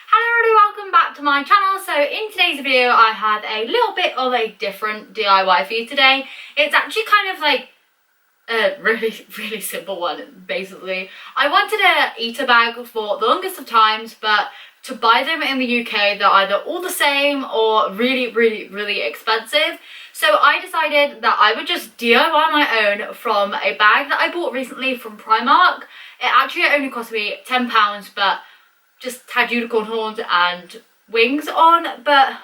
Hello everybody, welcome back to my channel. So in today's video I have a little bit of a different DIY for you today. It's actually kind of like a really simple one basically. I wanted a Ita bag for the longest of times, but to buy them in the UK they're either all the same or really expensive. So I decided that I would just DIY my own from a bag that I bought recently from Primark. It actually only cost me £10, but just had unicorn horns and wings on. But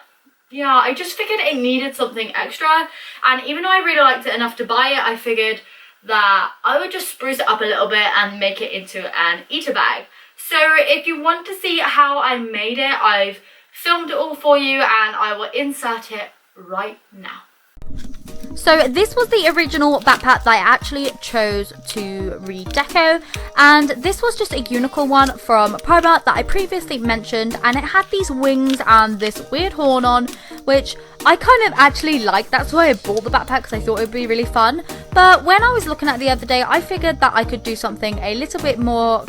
yeah, I just figured it needed something extra, and even though I really liked it enough to buy it, I figured that I would just spruce it up a little bit and make it into an Ita bag. So if you want to see how I made it, I've filmed it all for you and I will insert it right now. So this was the original backpack that I actually chose to redeco, and this was just a unicorn one from Primark that I previously mentioned, and it had these wings and this weird horn on, which I kind of actually liked. That's why I bought the backpack, because I thought it would be really fun. But when I was looking at it the other day, I figured that I could do something a little bit more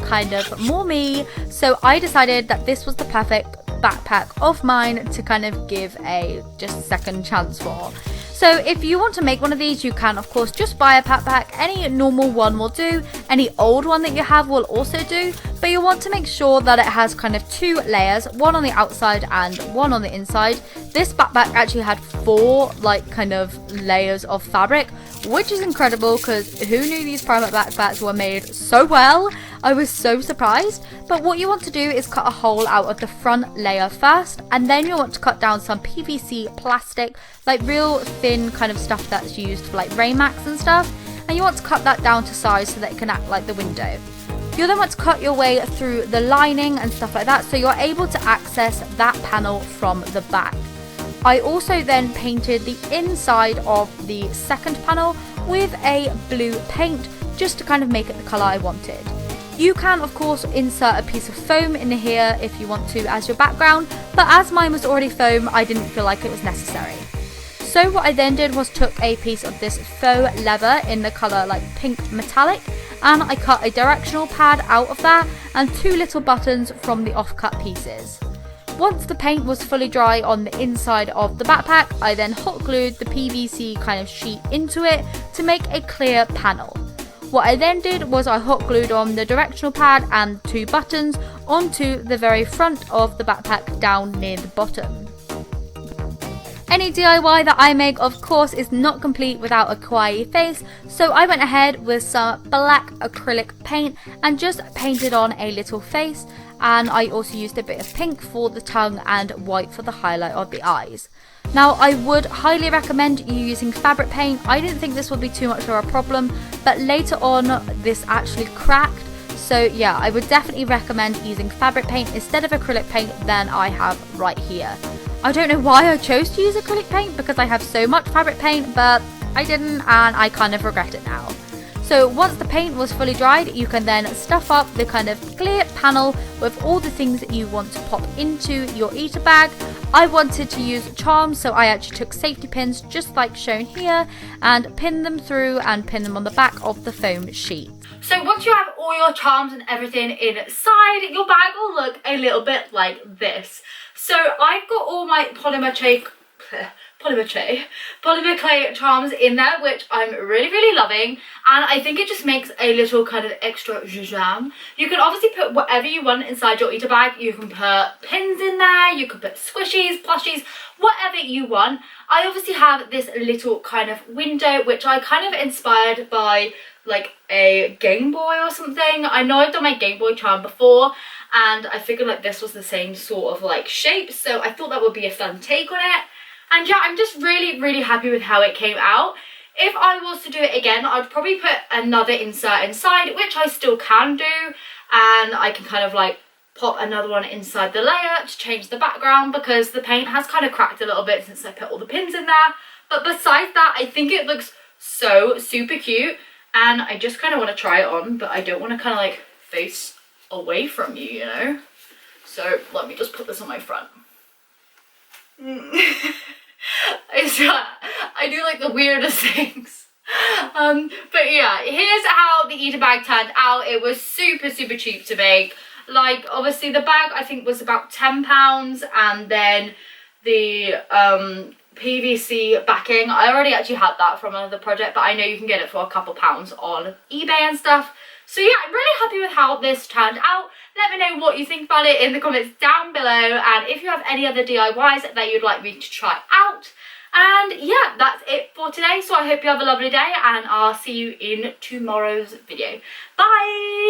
more me, so I decided that this was the perfect backpack of mine to kind of give a just second chance for. So if you want to make one of these, you can of course just buy a backpack. Any normal one will do, any old one that you have will also do, but you want to make sure that it has kind of two layers, one on the outside and one on the inside. This backpack actually had 4 like kind of layers of fabric, which is incredible because who knew these Primark backpacks were made so well? I was so surprised. But what you want to do is cut a hole out of the front layer first, and then you want to cut down some PVC plastic, like real thin kind of stuff that's used for like rain mats and stuff, and you want to cut that down to size so that it can act like the window. You'll then want to cut your way through the lining and stuff like that so you're able to access that panel from the back. I also then painted the inside of the second panel with a blue paint just to kind of make it the colour I wanted. You can of course insert a piece of foam in here if you want to as your background, but as mine was already foam, I didn't feel like it was necessary. So what I then did was took a piece of this faux leather in the colour like pink metallic, and I cut a directional pad out of that and 2 little buttons from the offcut pieces. Once the paint was fully dry on the inside of the backpack, I then hot glued the PVC kind of sheet into it to make a clear panel. What I then did was I hot glued on the directional pad and 2 buttons onto the very front of the backpack down near the bottom. Any DIY that I make of course is not complete without a kawaii face, so I went ahead with some black acrylic paint and just painted on a little face, and I also used a bit of pink for the tongue and white for the highlight of the eyes. Now I would highly recommend you using fabric paint. I didn't think this would be too much of a problem, but later on this actually cracked, so yeah, I would definitely recommend using fabric paint instead of acrylic paint than I have right here. I don't know why I chose to use acrylic paint because I have so much fabric paint, but I didn't and I kind of regret it now. So once the paint was fully dried, you can then stuff up the kind of clear panel with all the things that you want to pop into your Ita bag. I wanted to use charms, so I actually took safety pins just like shown here and pinned them through and pinned them on the back of the foam sheet. So once you have all your charms and everything inside, your bag will look a little bit like this. So I've got all my polymer clay charms in there, which I'm really loving, and I think it just makes a little kind of extra zhuzh. You can obviously put whatever you want inside your Ita bag. You can put pins in there, you can put squishies, plushies, whatever you want. I obviously have this little kind of window which I kind of inspired by like a Game Boy or something. I know I've done my Game Boy charm before and I figured like this was the same sort of like shape, so I thought that would be a fun take on it. And yeah, I'm just really happy with how it came out. If I was to do it again, I'd probably put another insert inside, which I still can do, and I can kind of like pop another one inside the layer to change the background because the paint has kind of cracked a little bit since I put all the pins in there. But besides that, I think it looks so super cute, and I just kind of want to try it on, but I don't want to kind of like face away from you, you know? So let me just put this on my front. I do like the weirdest things. But yeah, here's how the Ita bag turned out. It was super cheap to make. Like, obviously the bag I think was about £10, and then the PVC backing, I already actually had that from another project, but I know you can get it for a couple pounds on eBay and stuff. So yeah, I'm really happy with how this turned out. Let me know what you think about it in the comments down below, and if you have any other DIYs that you'd like me to try out. And yeah, that's it for today. So I hope you have a lovely day, and I'll see you in tomorrow's video. Bye!